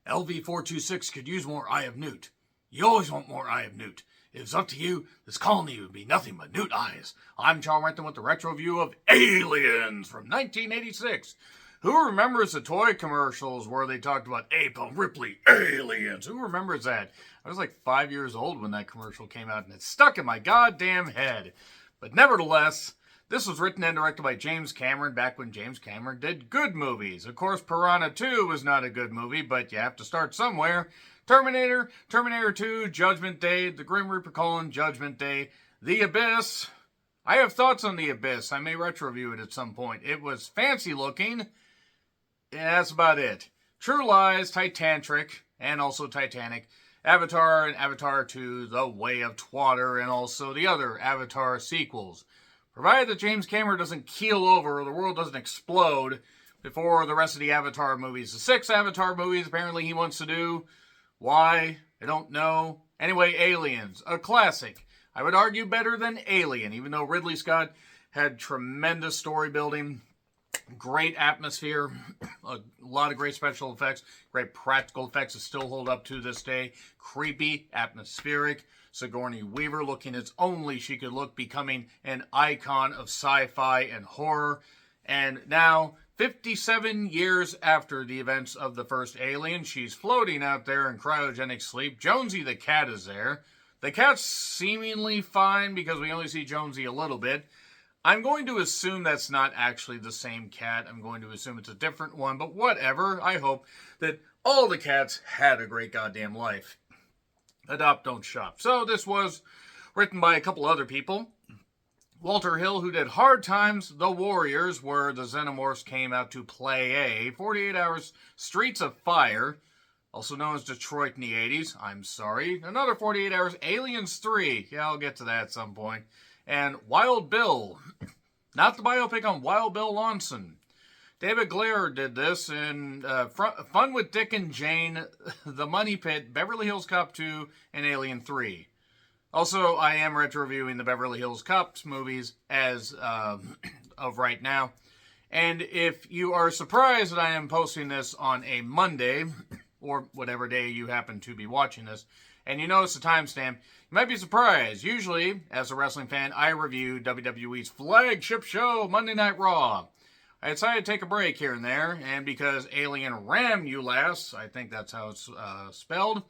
LV-426 could use more Eye of Newt. You always want more Eye of Newt. If it's up to you, this colony would be nothing but Newt eyes. I'm Charles Renton with the retro view of Aliens from 1986. Who remembers the toy commercials where they talked about April Ripley, aliens? Who remembers that? I was like 5 years old when that commercial came out, and it stuck in my goddamn head. But nevertheless, this was written and directed by James Cameron back when James Cameron did good movies. Of course, Piranha 2 was not a good movie, but you have to start somewhere. Terminator, Terminator 2, Judgment Day, The Grim Reaper: Judgment Day, The Abyss. I have thoughts on The Abyss. I may retro-review it at some point. It was fancy looking. Yeah, that's about it. True Lies, Titanic, and also Titanic. Avatar and Avatar 2, The Way of Twatter, and also the other Avatar sequels. Provided that James Cameron doesn't keel over or the world doesn't explode before the rest of the Avatar movies. The 6 Avatar movies apparently he wants to do. Why? I don't know. Anyway, Aliens, a classic. I would argue better than Alien, even though Ridley Scott had tremendous story building, great atmosphere, a lot of great special effects, great practical effects that still hold up to this day, creepy, atmospheric, Sigourney Weaver looking as only she could look, becoming an icon of sci-fi and horror. And now, 57 years after the events of the first Alien, she's floating out there in cryogenic sleep. Jonesy the cat is there. The cat's seemingly fine because we only see Jonesy a little bit. I'm going to assume that's not actually the same cat. I'm going to assume it's a different one, but whatever. I hope that all the cats had a great goddamn life. Adopt, don't shop. So this was written by a couple other people. Walter Hill, who did Hard Times, The Warriors, where the Xenomorphs came out to play 48 Hours, Streets of Fire, also known as Detroit in the 80s. I'm sorry. Another 48 Hours, Aliens 3. Yeah, I'll get to that at some point. And Wild Bill. Not the biopic on Wild Bill Lawson. David Glare did this in Fun with Dick and Jane, The Money Pit, Beverly Hills Cop 2, and Alien 3. Also, I am retro-reviewing the Beverly Hills Cops movies as of right now. And if you are surprised that I am posting this on a Monday, or whatever day you happen to be watching this, and you notice the timestamp, you might be surprised. Usually, as a wrestling fan, I review WWE's flagship show, Monday Night Raw. I decided to take a break here and there, and because Alien Ram You Last, I think that's how it's spelled,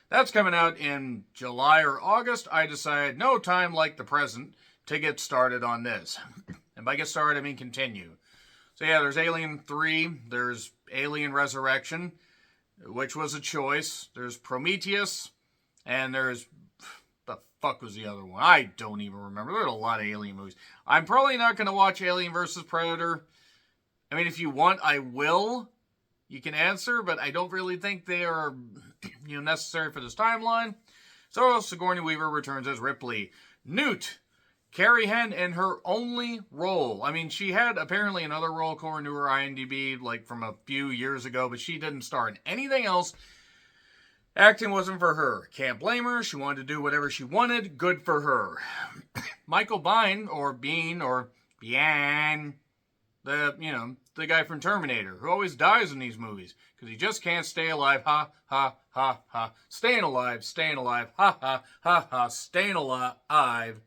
that's coming out in July or August, I decided no time like the present to get started on this. And by get started, I mean continue. So yeah, there's Alien 3, there's Alien Resurrection, which was a choice, there's Prometheus, and there's, the fuck was the other one? I don't even remember. There's a lot of Alien movies. I'm probably not going to watch Alien vs. Predator. I mean, if you want, I will. You can answer, but I don't really think they are, necessary for this timeline. So Sigourney Weaver returns as Ripley. Newt, Carrie Henn in her only role. I mean, she had apparently another role according to her IMDb, like from a few years ago, but she didn't star in anything else. Acting wasn't for her. Can't blame her. She wanted to do whatever she wanted. Good for her. Michael Biehn, or Bean, or Bian, the guy from Terminator, who always dies in these movies, because he just can't stay alive. Ha, ha, ha, ha. Staying alive, ha, ha, ha, ha, staying alive.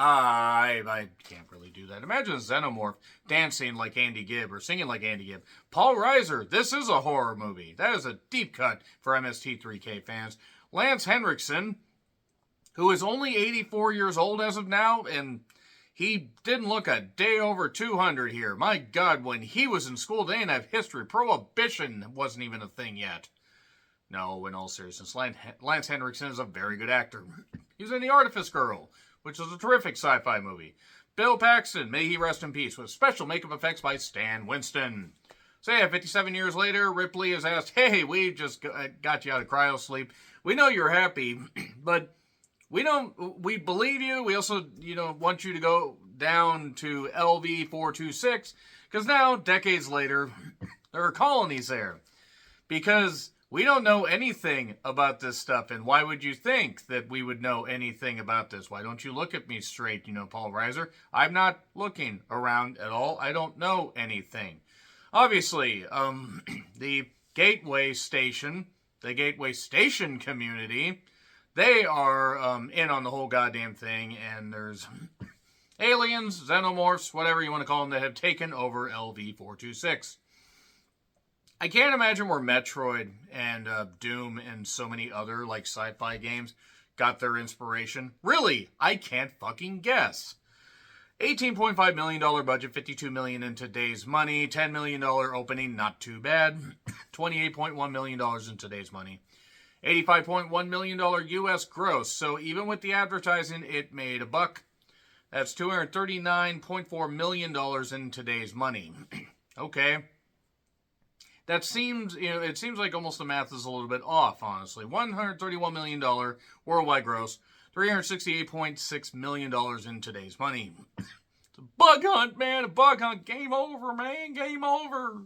I can't really do that. Imagine a Xenomorph dancing like Andy Gibb or singing like Andy Gibb. Paul Reiser, this is a horror movie. That is a deep cut for MST3K fans. Lance Henriksen, who is only 84 years old as of now, and he didn't look a day over 200 here. My God, when he was in school, they didn't have history. Prohibition wasn't even a thing yet. No, in all seriousness, Lance Henriksen is a very good actor. He was in The Artifice Girl, which was a terrific sci-fi movie. Bill Paxton, may he rest in peace, with special makeup effects by Stan Winston. So yeah, 57 years later, Ripley is asked, hey, we just got you out of cryo sleep. We know you're happy, but we believe you. We also, want you to go down to LV-426, because now, decades later, there are colonies there. Because we don't know anything about this stuff, and why would you think that we would know anything about this? Why don't you look at me straight, Paul Reiser? I'm not looking around at all. I don't know anything. Obviously, the Gateway Station the Gateway Station community, they are in on the whole goddamn thing, and there's aliens, xenomorphs, whatever you want to call them, that have taken over LV-426. I can't imagine where Metroid and Doom and so many other like sci-fi games got their inspiration. Really, I can't fucking guess. $18.5 million budget, $52 million in today's money, $10 million opening, not too bad. $28.1 million in today's money. $85.1 million US gross. So even with the advertising, it made a buck. That's $239.4 million in today's money. Okay. That seems, it seems like almost the math is a little bit off, honestly. $131 million worldwide gross. $368.6 million in today's money. It's a bug hunt, man. A bug hunt. Game over, man. Game over.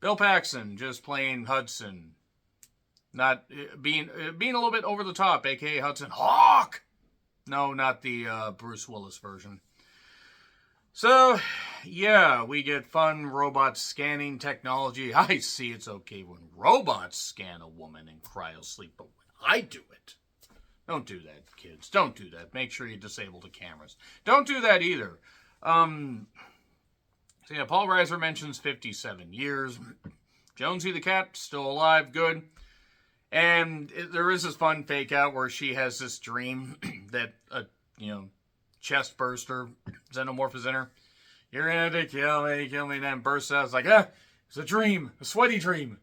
Bill Paxton just playing Hudson. Not being a little bit over the top, a.k.a. Hudson Hawk. No, not the Bruce Willis version. So, yeah, we get fun robot scanning technology. I see it's okay when robots scan a woman in cryosleep, but when I do it, don't do that, kids. Don't do that. Make sure you disable the cameras. Don't do that either. So yeah, Paul Reiser mentions 57 years. Jonesy the cat, still alive, good. And there is this fun fake out where she has this dream that a, chest burster, xenomorph is in her. You're going to kill me, and then bursts out. It's like, it's a dream, a sweaty dream.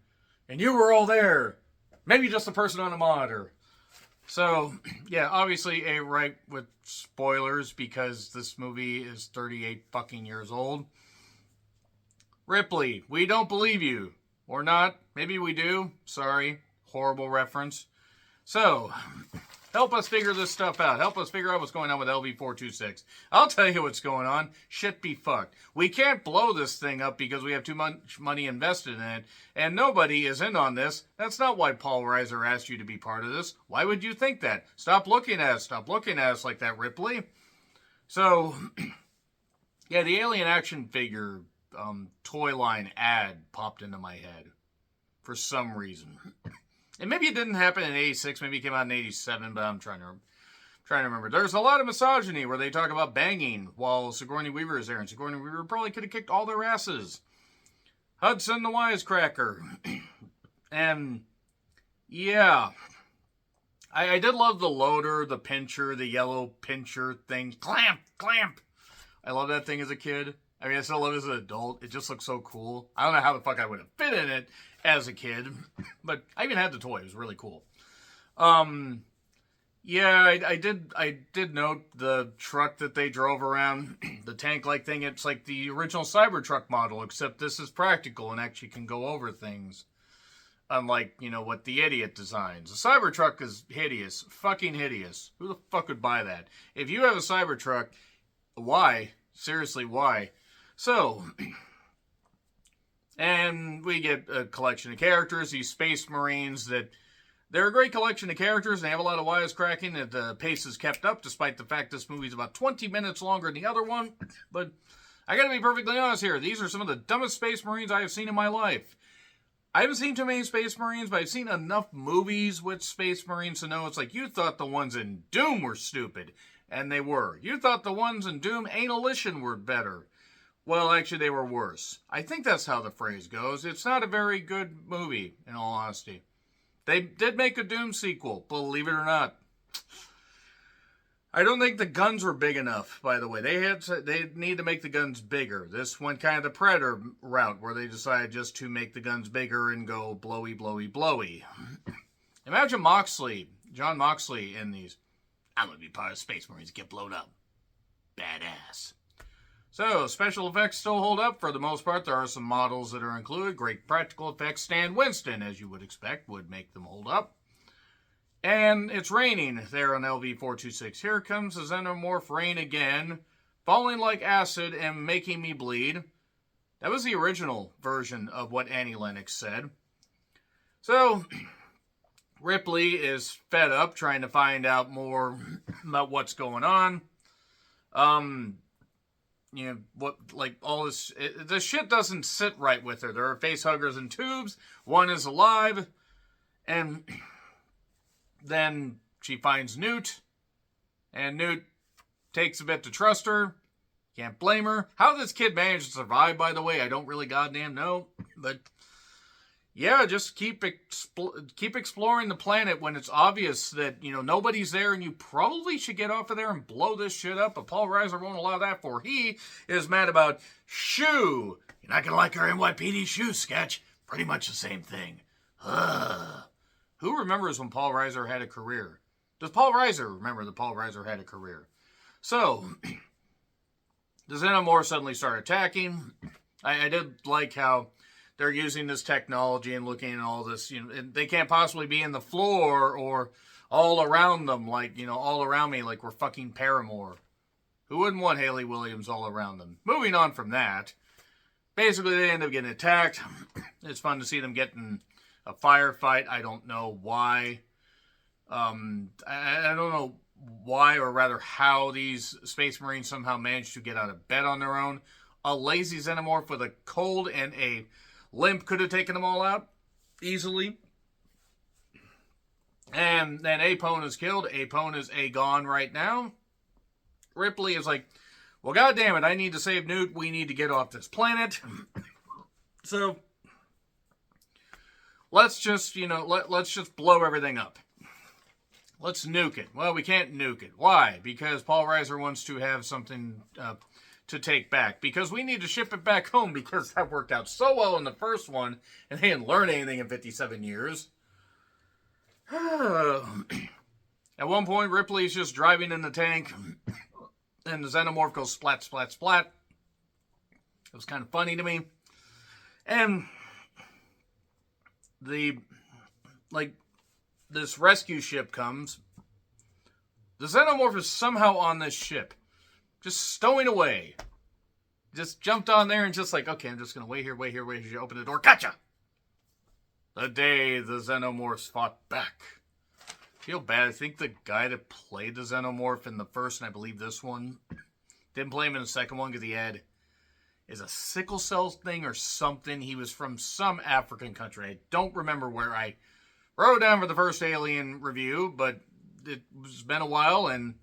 And you were all there. Maybe just a person on a monitor. So, yeah, obviously right with spoilers because this movie is 38 fucking years old. Ripley, we don't believe you. Or not. Maybe we do. Sorry. Horrible reference. So, help us figure this stuff out. Help us figure out what's going on with LV-426. I'll tell you what's going on. Shit be fucked. We can't blow this thing up because we have too much money invested in it, and nobody is in on this. That's not why Paul Reiser asked you to be part of this. Why would you think that? Stop looking at us. Stop looking at us like that, Ripley. So, yeah, the alien action figure toy line ad popped into my head for some reason. And maybe it didn't happen in 86, maybe it came out in 87, but I'm trying to remember. There's a lot of misogyny where they talk about banging while Sigourney Weaver is there, and Sigourney Weaver probably could have kicked all their asses. Hudson the Wisecracker. And, yeah. I did love the loader, the pincher, the yellow pincher thing. Clamp! I love that thing as a kid. I mean, I still love it as an adult. It just looks so cool. I don't know how the fuck I would have fit in it as a kid, but I even had the toy. It was really cool. Yeah, I did note the truck that they drove around, the tank-like thing. It's like the original Cybertruck model, except this is practical and actually can go over things. Unlike, what the idiot designs. The Cybertruck is hideous. Fucking hideous. Who the fuck would buy that? If you have a Cybertruck, why? Seriously, why? So, and we get a collection of characters, these Space Marines that, they're a great collection of characters, and they have a lot of wisecracking, and the pace is kept up, despite the fact this movie's about 20 minutes longer than the other one. But I gotta be perfectly honest here, these are some of the dumbest Space Marines I have seen in my life. I haven't seen too many Space Marines, but I've seen enough movies with Space Marines to know it's like, you thought the ones in Doom were stupid, and they were. You thought the ones in Doom Annihilation were better. Well, actually, they were worse. I think that's how the phrase goes. It's not a very good movie, in all honesty. They did make a Doom sequel, believe it or not. I don't think the guns were big enough, by the way. They need to make the guns bigger. This went kind of the Predator route, where they decided just to make the guns bigger and go blowy, blowy, blowy. Imagine John Moxley in these. I'm going to be part of Space Marines, get blown up. Badass. So, special effects still hold up for the most part. There are some models that are included. Great practical effects. Stan Winston, as you would expect, would make them hold up. And it's raining there on LV-426. Here comes the Xenomorph rain again, falling like acid and making me bleed. That was the original version of what Annie Lennox said. So, Ripley is fed up trying to find out more about what's going on. The shit doesn't sit right with her. There are face huggers and tubes. One is alive. And then she finds Newt, and Newt takes a bit to trust her. Can't blame her. How this kid managed to survive, by the way, I don't really goddamn know. But yeah, just keep exploring the planet when it's obvious that, nobody's there, and you probably should get off of there and blow this shit up. But Paul Reiser won't allow that, for he is mad about Shoe. You're not gonna like our NYPD Shoe sketch. Pretty much the same thing. Who remembers when Paul Reiser had a career? Does Paul Reiser remember that Paul Reiser had a career? So, the Xenomorphs suddenly start attacking. I did like how they're using this technology and looking at all this. And they can't possibly be in the floor or all around them, like, all around me, like we're fucking Paramore. Who wouldn't want Haley Williams all around them? Moving on from that, basically they end up getting attacked. It's fun to see them getting a firefight. I don't know why. I don't know why, or rather how, these Space Marines somehow managed to get out of bed on their own. A lazy Xenomorph with a cold and a limp could have taken them all out easily. And then Apone is killed. Apone is gone right now. Ripley is like, well, goddamn it, I need to save Newt. We need to get off this planet. So let's just, let's just blow everything up. Let's nuke it. Well, we can't nuke it. Why? Because Paul Reiser wants to have something to take back. Because we need to ship it back home, because that worked out so well in the first one, and they didn't learn anything in 57 years. At one point, Ripley's just driving in the tank, and the Xenomorph goes splat, splat, splat. It was kind of funny to me. And this rescue ship comes. The Xenomorph is somehow on this ship, just stowing away. Just jumped on there and just like, okay, I'm just going to wait here. You open the door. Gotcha! The day the Xenomorphs fought back. Feel bad. I think the guy that played the Xenomorph in the first, and I believe this one, didn't play him in the second one because he had is a sickle cell thing or something. He was from some African country. I don't remember where. I wrote down for the first Alien review, but it's been a while, and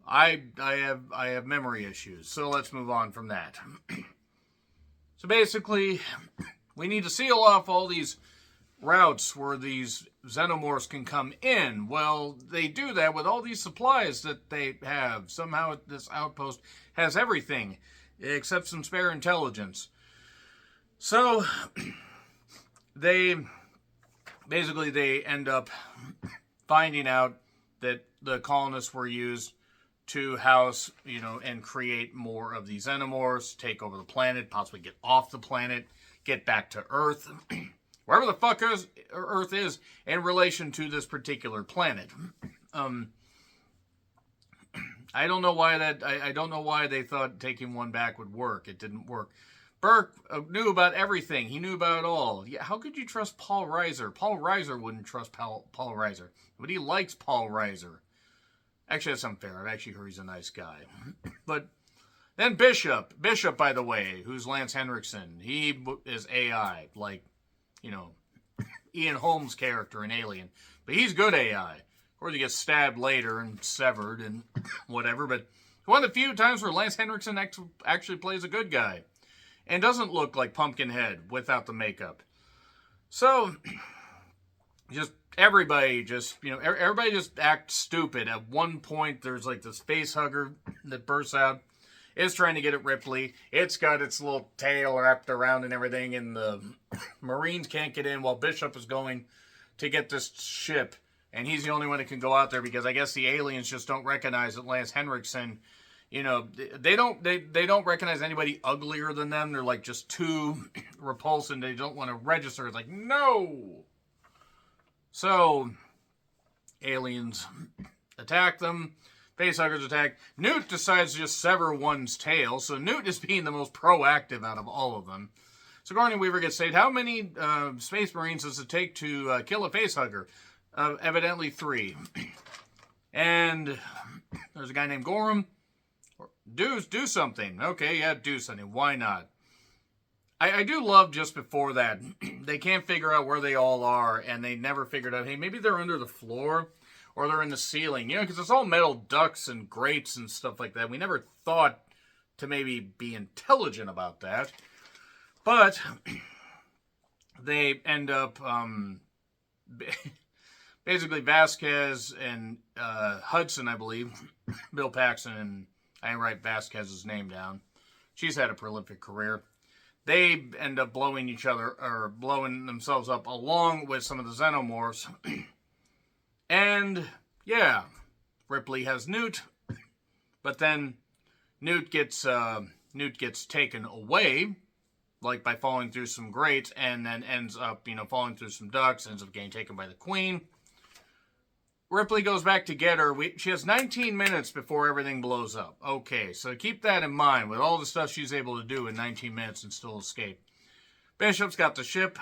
I have memory issues. So let's move on from that. So basically, we need to seal off all these routes where these Xenomorphs can come in. Well, they do that with all these supplies that they have. Somehow this outpost has everything except some spare intelligence. So they end up finding out that the colonists were used to house, and create more of these Xenomorphs, take over the planet, possibly get off the planet, get back to Earth, wherever the fuck Earth is in relation to this particular planet. I don't know why I don't know why they thought taking one back would work. It didn't work. Burke knew about everything. He knew about it all. Yeah, how could you trust Paul Reiser? Paul Reiser wouldn't trust Paul Reiser. But he likes Paul Reiser. Actually, that's unfair. I've actually heard he's a nice guy. But then Bishop, by the way, who's Lance Henriksen, he is AI, like, Ian Holmes' character in Alien. But he's good AI. Of course, he gets stabbed later and severed and whatever. But one of the few times where Lance Henriksen actually plays a good guy. And doesn't look like Pumpkinhead without the makeup. So, everybody just acts stupid. At one point, there's like this face hugger that bursts out. It's trying to get at Ripley. It's got its little tail wrapped around and everything, and the Marines can't get in while Bishop is going to get this ship. And he's the only one that can go out there because I guess the aliens just don't recognize that Lance Henriksen, they don't recognize anybody uglier than them. They're like just too repulsive. They don't want to register. It's like, no! So, aliens attack them. Facehuggers attack. Newt decides to just sever one's tail. So Newt is being the most proactive out of all of them. Sigourney Weaver gets saved. How many Space Marines does it take to kill a facehugger? Evidently 3. And there's a guy named Gorham. Do something. Okay, yeah, do something. Why not? I do love just before that, they can't figure out where they all are, and they never figured out, hey, maybe they're under the floor, or they're in the ceiling, you know, because it's all metal ducts and grates and stuff like that. We never thought to maybe be intelligent about that. But they end up, basically Vasquez and Hudson, I believe, Bill Paxton, and I didn't write Vasquez's name down. She's had a prolific career. They end up blowing each other, or blowing themselves up along with some of the Xenomorphs. And, yeah, Ripley has Newt, but then Newt gets taken away, like by falling through some grates, and then ends up, falling through some ducts, ends up getting taken by the Queen. Ripley goes back to get her. She has 19 minutes before everything blows up. Okay, so keep that in mind with all the stuff she's able to do in 19 minutes and still escape. Bishop's got the ship.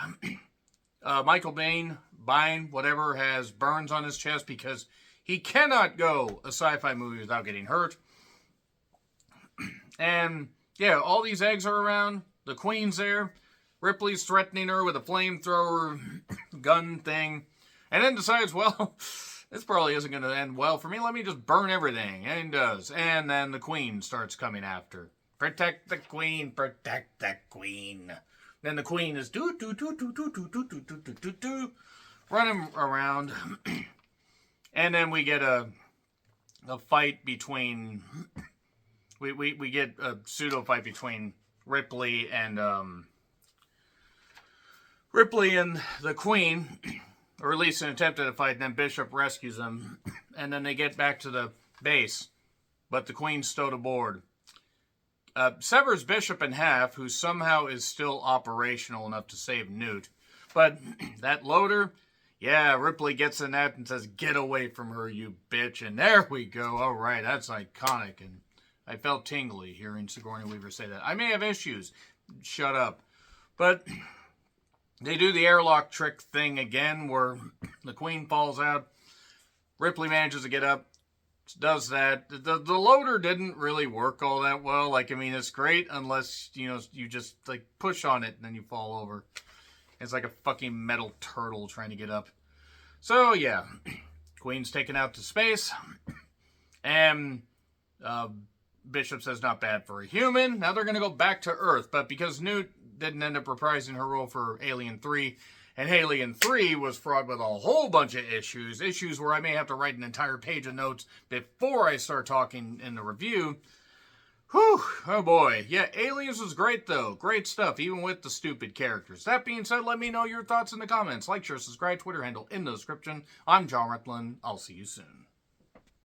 Michael Biehn, whatever, has burns on his chest because he cannot go a sci-fi movie without getting hurt. And, yeah, all these eggs are around. The Queen's there. Ripley's threatening her with a flamethrower gun thing. And then decides, well, this probably isn't going to end well for me. Let me just burn everything. And he does. And then the Queen starts coming after. Protect the Queen. Protect the Queen. Then the Queen is running around. And then we get a fight between... We get a pseudo fight between Ripley and the Queen, or at least an attempt at a fight, and then Bishop rescues them, and then they get back to the base, but the Queen's stowed aboard. Severs Bishop in half, who somehow is still operational enough to save Newt, but that loader, yeah, Ripley gets in that and says, "Get away from her, you bitch," and there we go. All right, that's iconic, and I felt tingly hearing Sigourney Weaver say that. I may have issues. Shut up. But they do the airlock trick thing again where the Queen falls out. Ripley manages to get up. Does that. The loader didn't really work all that well. It's great unless, you just, push on it and then you fall over. It's like a fucking metal turtle trying to get up. So, yeah. Queen's taken out to space. And, Bishop says not bad for a human. Now they're going to go back to Earth. But because Newt didn't end up reprising her role for Alien 3, and Alien 3 was fraught with a whole bunch of issues where I may have to write an entire page of notes before I start talking in the review. Whew, oh boy. Yeah, Aliens was great though. Great stuff, even with the stupid characters. That being said, let me know your thoughts in the comments. Like, share, subscribe, Twitter handle in the description. I'm John Retlin. I'll see you soon.